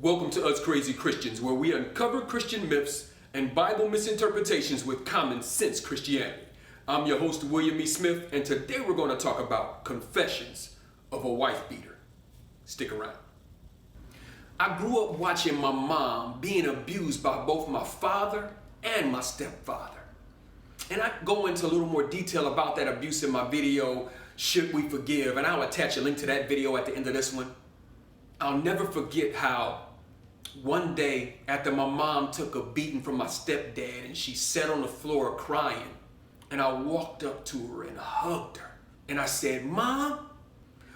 Welcome to Us Crazy Christians, where we uncover Christian myths and Bible misinterpretations with common sense Christianity. I'm your host, William E. Smith, and today we're going to talk about confessions of a wife beater. Stick around. I grew up watching my mom being abused by both my father and my stepfather. And I go into a little more detail about that abuse in my video, Should We Forgive? And I'll attach a link to that video at the end of this one. I'll never forget how one day after my mom took a beating from my stepdad and she sat on the floor crying, and I walked up to her and hugged her. And I said, "Mom,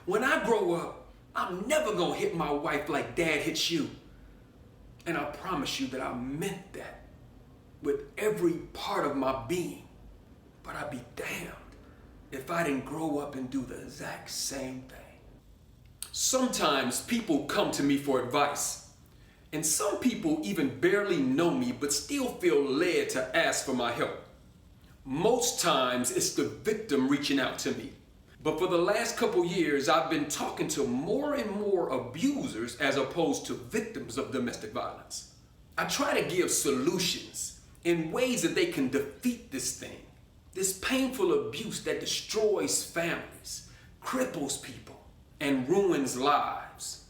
when I grow up, I'm never gonna hit my wife like Dad hits you." And I promise you that I meant that with every part of my being. But I'd be damned if I didn't grow up and do the exact same thing. Sometimes people come to me for advice, and some people even barely know me but still feel led to ask for my help. Most times it's the victim reaching out to me. But for the last couple years, I've been talking to more and more abusers as opposed to victims of domestic violence. I try to give solutions in ways that they can defeat this thing, this painful abuse that destroys families, cripples people, and ruins lives.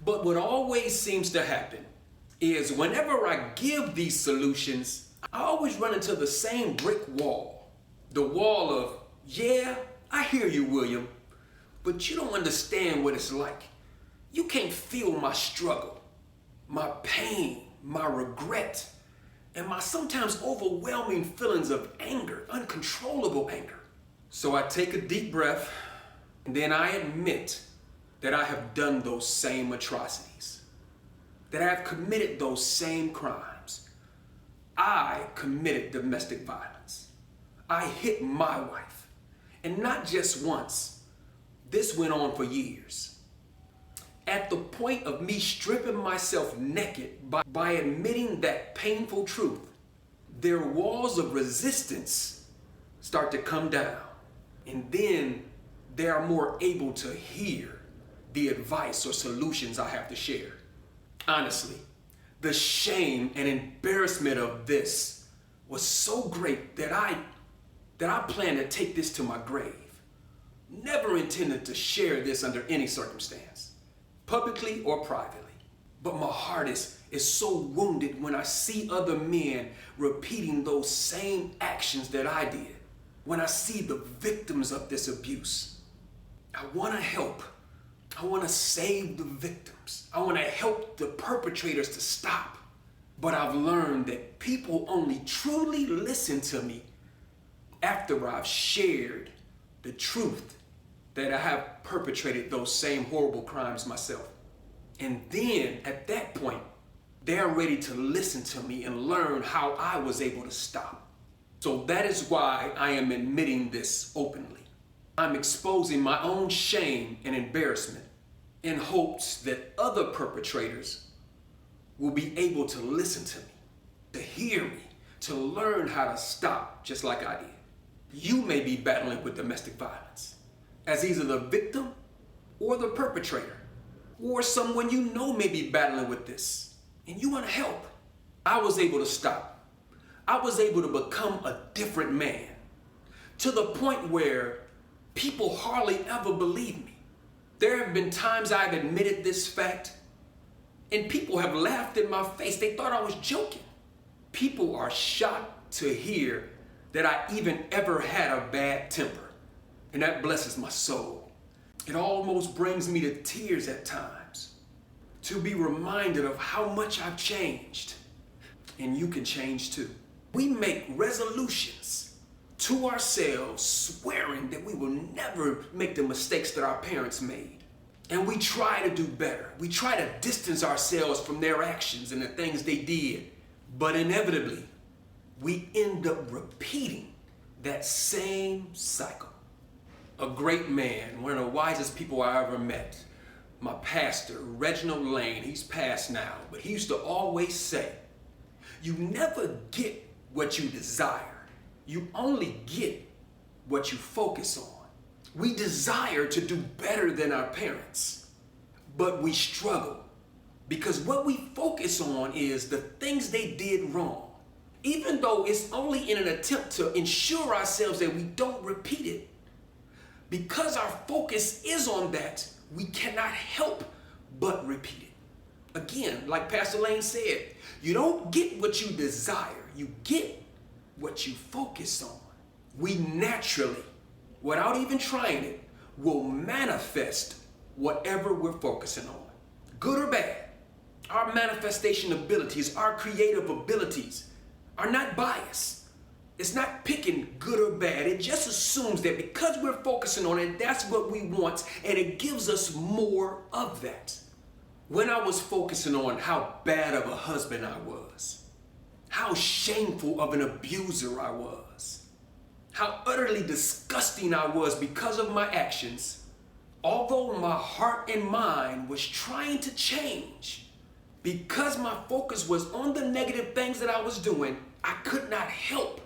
But what always seems to happen is whenever I give these solutions, I always run into the same brick wall. The wall of, "Yeah, I hear you, William, but you don't understand what it's like. You can't feel my struggle, my pain, my regret, and my sometimes overwhelming feelings of anger, uncontrollable anger." So I take a deep breath, and then I admit that I have done those same atrocities, that I have committed those same crimes. I committed domestic violence. I hit my wife, and not just once. This went on for years. At the point of me stripping myself naked by admitting that painful truth, their walls of resistance start to come down, and then they are more able to hear the advice or solutions I have to share. Honestly, the shame and embarrassment of this was so great that I plan to take this to my grave. Never intended to share this under any circumstance, publicly or privately. But my heart is so wounded when I see other men repeating those same actions that I did. When I see the victims of this abuse, I want to help. I want to save the victims. I want to help the perpetrators to stop. But I've learned that people only truly listen to me after I've shared the truth that I have perpetrated those same horrible crimes myself. And then at that point, they're ready to listen to me and learn how I was able to stop. So that is why I am admitting this openly. I'm exposing my own shame and embarrassment in hopes that other perpetrators will be able to listen to me, to hear me, to learn how to stop just like I did. You may be battling with domestic violence as either the victim or the perpetrator, or someone you know may be battling with this and you want to help. I was able to stop. I was able to become a different man, to the point where people hardly ever believe me. There have been times I've admitted this fact and people have laughed in my face. They thought I was joking. People are shocked to hear that I even ever had a bad temper, and that blesses my soul. It almost brings me to tears at times to be reminded of how much I've changed, and you can change too. We make resolutions to ourselves, swearing that we will never make the mistakes that our parents made. And we try to do better. We try to distance ourselves from their actions and the things they did. But inevitably, we end up repeating that same cycle. A great man, one of the wisest people I ever met, my pastor, Reginald Lane, he's passed now, but he used to always say, "You never get what you desire. You only get what you focus on." We desire to do better than our parents, but we struggle Because what we focus on is the things they did wrong, even though it's only in an attempt to ensure ourselves that we don't repeat it. Because our focus is on that, we cannot help but repeat it. Again, like Pastor Lane said, you don't get what you desire, you get what you focus on. We naturally, without even trying it, will manifest whatever we're focusing on, good or bad. Our manifestation abilities, our creative abilities are not biased. It's not picking good or bad. It just assumes that because we're focusing on it, that's what we want, and it gives us more of that. When I was focusing on how bad of a husband I was, how shameful of an abuser I was, how utterly disgusting I was because of my actions, although my heart and mind was trying to change, because my focus was on the negative things that I was doing, I could not help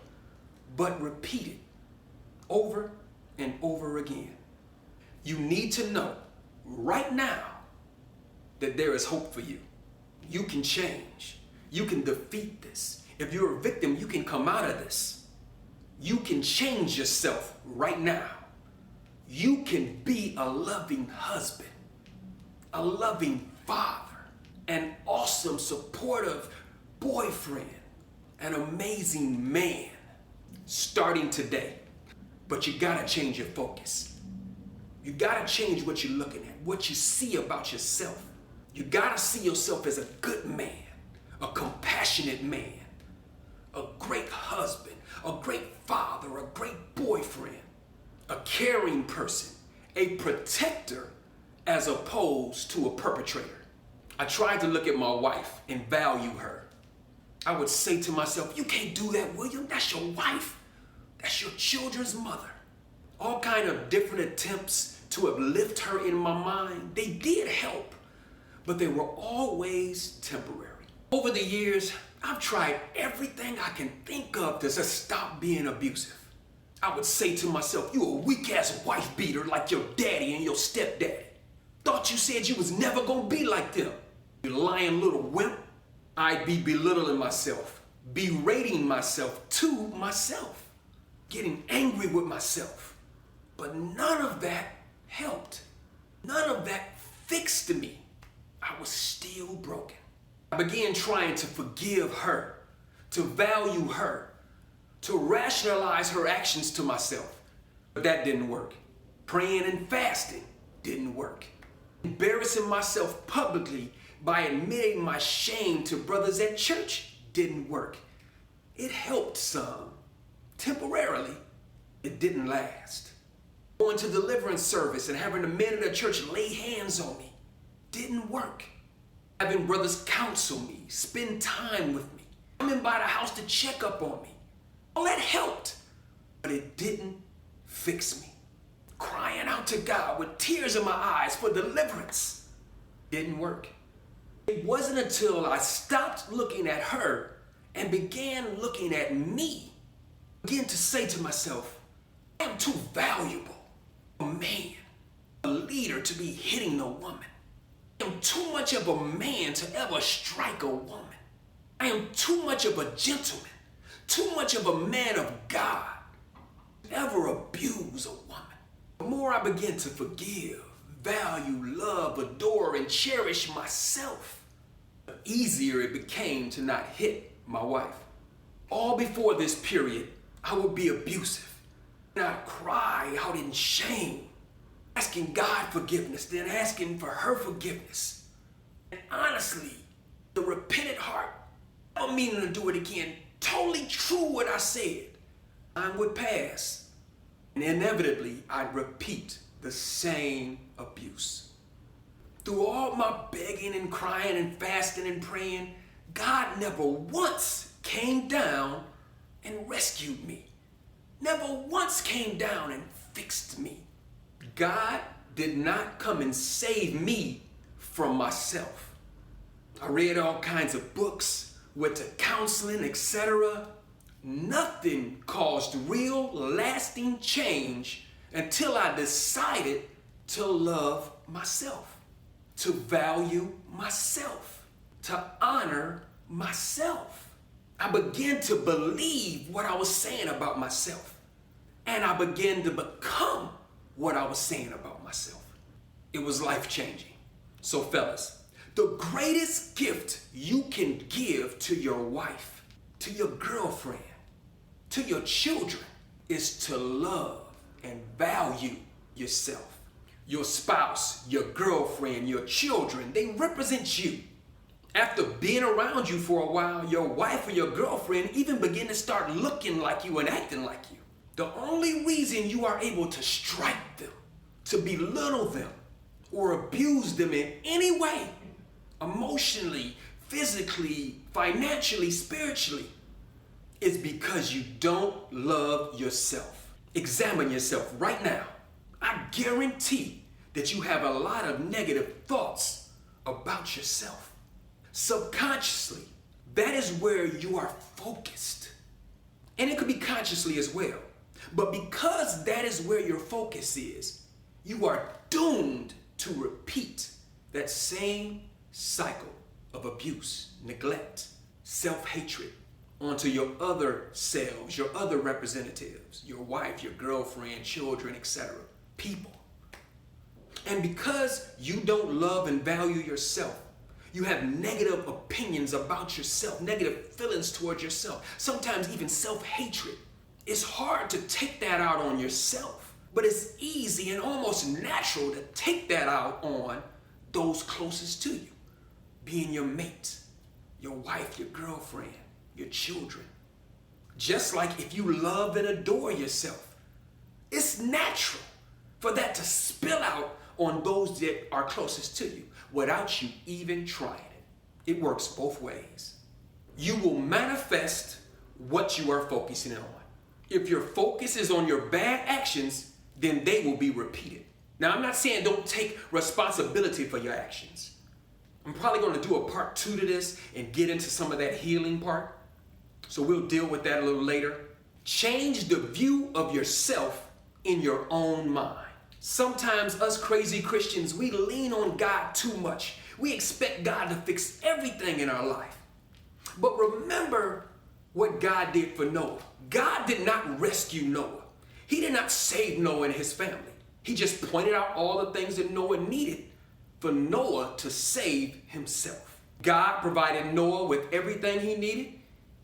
but repeat it over and over again. You need to know right now that there is hope for you. You can change. You can defeat this. If you're a victim, you can come out of this. You can change yourself right now. You can be a loving husband, a loving father, an awesome, supportive boyfriend, an amazing man, starting today. But you gotta change your focus. You gotta change what you're looking at, what you see about yourself. You gotta see yourself as a good man, a compassionate man, a great husband, a great father, a great boyfriend, a caring person, a protector, as opposed to a perpetrator. I tried to look at my wife and value her. I would say to myself, you can't do that, William. That's your wife. That's your children's mother. All kind of different attempts to uplift her in my mind. They did help, but they were always temporary. Over the years, I've tried everything I can think of to just stop being abusive. I would say to myself, you a weak-ass wife beater like your daddy and your stepdaddy. Thought you said you was never gonna be like them. You lying little wimp. I'd be belittling myself, berating myself to myself, getting angry with myself. But none of that helped. None of that fixed me. I was still broken. I began trying to forgive her, to value her, to rationalize her actions to myself. But that didn't work. Praying and fasting didn't work. Embarrassing myself publicly by admitting my shame to brothers at church didn't work. It helped some. Temporarily, it didn't last. Going to deliverance service and having the men in the church lay hands on me didn't work. Having brothers counsel me, spend time with me, coming by the house to check up on me, all that helped, but it didn't fix me. Crying out to God with tears in my eyes for deliverance didn't work. It wasn't until I stopped looking at her and began looking at me, began to say to myself, I am too valuable, a man, a leader, to be hitting a woman. I am too much of a man to ever strike a woman. I am too much of a gentleman, too much of a man of God to ever abuse a woman. The more I began to forgive, value, love, adore, and cherish myself, the easier it became to not hit my wife. All before this period, I would be abusive. And I'd cry out in shame, asking God forgiveness, then asking for her forgiveness. And honestly, the repentant heart, never meaning to do it again, totally true what I said. Time would pass, and inevitably I'd repeat the same abuse. Through all my begging and crying and fasting and praying, God never once came down and rescued me. Never once came down and fixed me. God did not come and save me from myself. I read all kinds of books, went to counseling, etc. Nothing caused real, lasting change until I decided to love myself. to value myself, to honor myself. I began to believe what I was saying about myself. And I began to become what I was saying about myself. It was life-changing. So fellas, the greatest gift you can give to your wife, to your girlfriend, to your children is to love and value yourself. Your spouse, your girlfriend, your children, they represent you. After being around you for a while, your wife or your girlfriend even begin to start looking like you and acting like you. The only reason you are able to strike them, to belittle them, or abuse them in any way, emotionally, physically, financially, spiritually, is because you don't love yourself. Examine yourself right now. I guarantee that you have a lot of negative thoughts about yourself. Subconsciously, that is where you are focused. And it could be consciously as well. But because that is where your focus is, you are doomed to repeat that same cycle of abuse, neglect, self-hatred onto your other selves, your other representatives, your wife, your girlfriend, children, etc. People. And because you don't love and value yourself, you have negative opinions about yourself, negative feelings towards yourself, sometimes even self-hatred. It's hard to take that out on yourself, but it's easy and almost natural to take that out on those closest to you, being your mate, your wife, your girlfriend, your children. Just like if you love and adore yourself, it's natural for that to spill out on those that are closest to you without you even trying it. It works both ways. You will manifest what you are focusing on. If your focus is on your bad actions, then they will be repeated. Now, I'm not saying don't take responsibility for your actions. I'm probably going to do a part 2 to this and get into some of that healing part. So we'll deal with that a little later. Change the view of yourself in your own mind. Sometimes us crazy Christians, we lean on God too much. We expect God to fix everything in our life. But remember what God did for Noah. God did not rescue Noah. He did not save Noah and his family. He just pointed out all the things that Noah needed for Noah to save himself. God provided Noah with everything he needed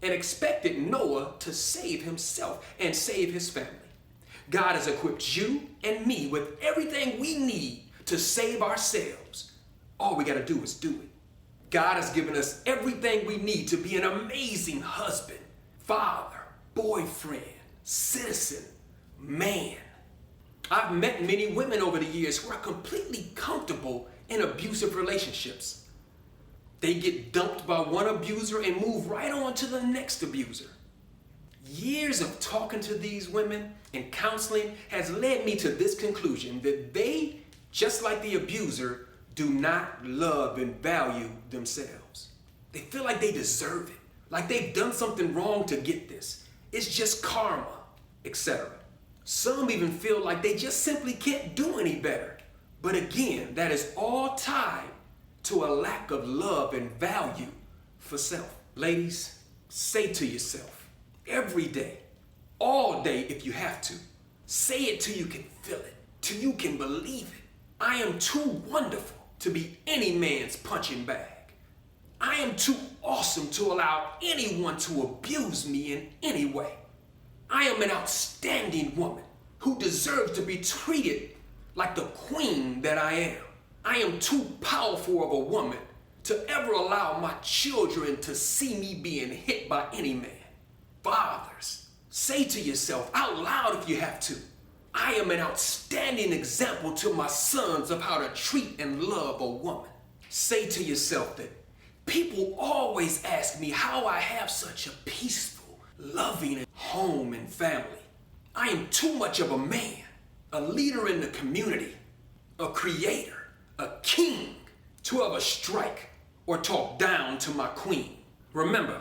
and expected Noah to save himself and save his family. God has equipped you and me with everything we need to save ourselves. All we got to do is do it. God has given us everything we need to be an amazing husband, father, boyfriend, citizen, man. I've met many women over the years who are completely comfortable in abusive relationships. They get dumped by one abuser and move right on to the next abuser. Years of talking to these women and counseling has led me to this conclusion that they, just like the abuser, do not love and value themselves. They feel like they deserve it, like they've done something wrong to get this. It's just karma, etc. Some even feel like they just simply can't do any better. But again, that is all tied to a lack of love and value for self. Ladies, say to yourself, every day, all day if you have to, say it till you can feel it, till you can believe it. I am too wonderful to be any man's punching bag. I am too awesome to allow anyone to abuse me in any way. I am an outstanding woman who deserves to be treated like the queen that I am. I am too powerful of a woman to ever allow my children to see me being hit by any man. Fathers, say to yourself out loud if you have to, I am an outstanding example to my sons of how to treat and love a woman. Say to yourself that people always ask me how I have such a peaceful, loving home and family. I am too much of a man, a leader in the community, a creator, a king, to ever strike or talk down to my queen. Remember,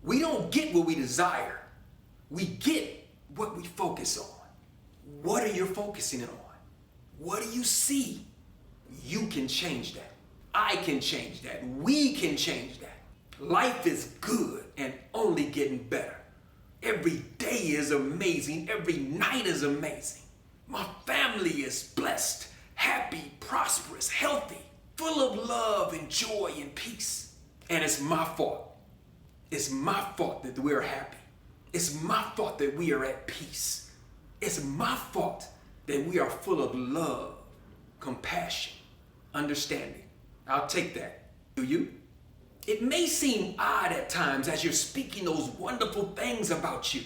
we don't get what we desire. We get what we focus on. What are you focusing on? What do you see? You can change that. I can change that. We can change that. Life is good and only getting better. Every day is amazing. Every night is amazing. My family is blessed, happy, prosperous, healthy, full of love and joy and peace. And it's my fault. It's my fault that we're happy. It's my fault that we are at peace. It's my fault that we are full of love, compassion, understanding. I'll take that. Do you? It may seem odd at times as you're speaking those wonderful things about you.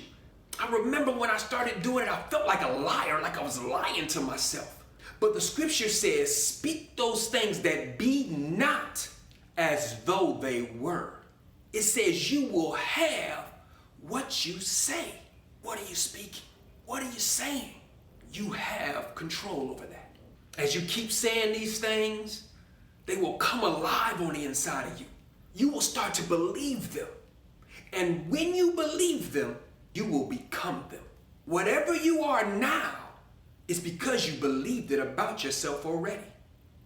I remember when I started doing it, I felt like a liar, like I was lying to myself. But the scripture says, speak those things that be not as though they were. It says you will have what you say. What are you speaking? What are you saying? You have control over that. As you keep saying these things, they will come alive on the inside of you. You will start to believe them. And when you believe them, you will become them. Whatever you are now is because you believed it about yourself already.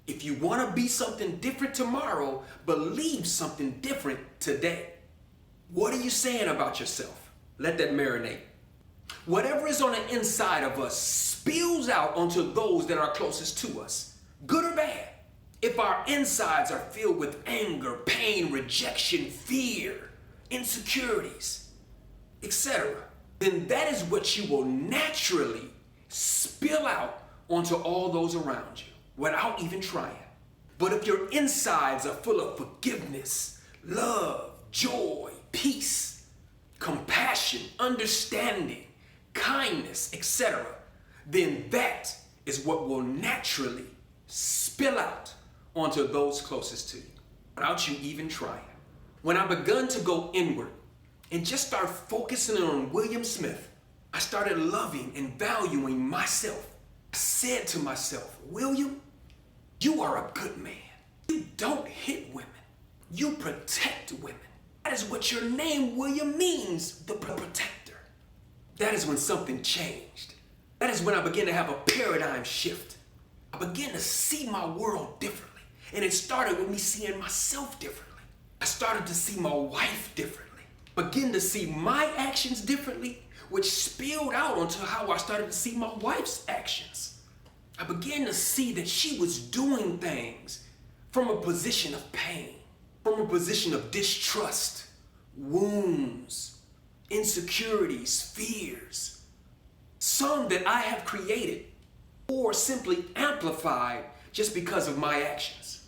If you want to be something different tomorrow, believe something different today. What are you saying about yourself? Let that marinate. Whatever is on the inside of us spills out onto those that are closest to us, good or bad. If our insides are filled with anger, pain, rejection, fear, insecurities, etc., then that is what you will naturally spill out onto all those around you without even trying. But if your insides are full of forgiveness, love, joy, peace, compassion, understanding, kindness, etc., then that is what will naturally spill out onto those closest to you without you even trying. When I begun to go inward and just start focusing on William Smith, I started loving and valuing myself. I said to myself, William, you are a good man. You don't hit women. You protect women. That is what your name, William, means, the protector. That is when something changed. That is when I began to have a paradigm shift. I began to see my world differently. And it started with me seeing myself differently. I started to see my wife differently. Begin to see my actions differently, which spilled out onto how I started to see my wife's actions. I began to see that she was doing things from a position of pain, from a position of distrust, wounds, insecurities, fears, some that I have created or simply amplified just because of my actions.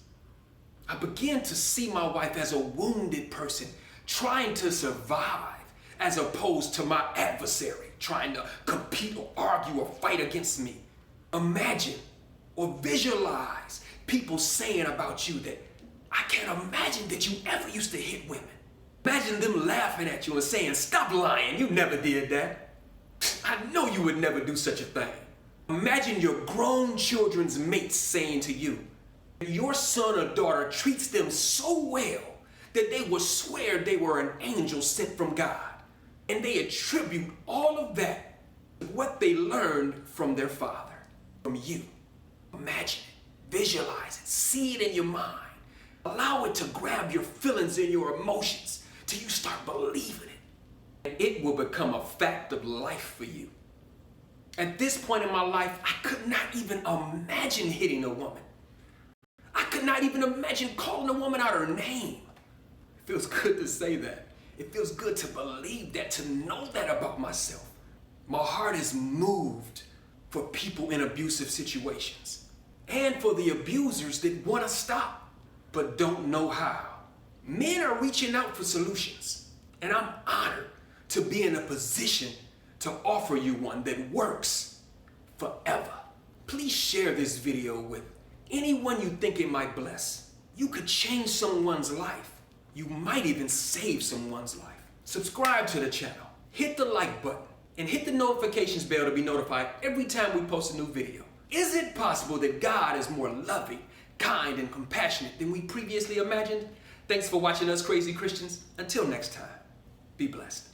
I began to see my wife as a wounded person trying to survive as opposed to my adversary trying to compete or argue or fight against me. Imagine or visualize people saying about you that I can't imagine that you ever used to hit women. Imagine them laughing at you and saying, stop lying, you never did that. I know you would never do such a thing. Imagine your grown children's mates saying to you, your son or daughter treats them so well that they will swear they were an angel sent from God. And they attribute all of that to what they learned from their father, from you. Imagine it, visualize it, see it in your mind. Allow it to grab your feelings and your emotions till you start believing it. And it will become a fact of life for you. At this point in my life, I could not even imagine hitting a woman. I could not even imagine calling a woman out her name. It feels good to say that. It feels good to believe that, to know that about myself. My heart is moved for people in abusive situations and for the abusers that want to stop but don't know how. Men are reaching out for solutions, and I'm honored to be in a position to offer you one that works forever. Please share this video with anyone you think it might bless. You could change someone's life. You might even save someone's life. Subscribe to the channel, hit the like button, and hit the notifications bell to be notified every time we post a new video. Is it possible that God is more loving, kind, and compassionate than we previously imagined? Thanks for watching us, Crazy Christians. Until next time, be blessed.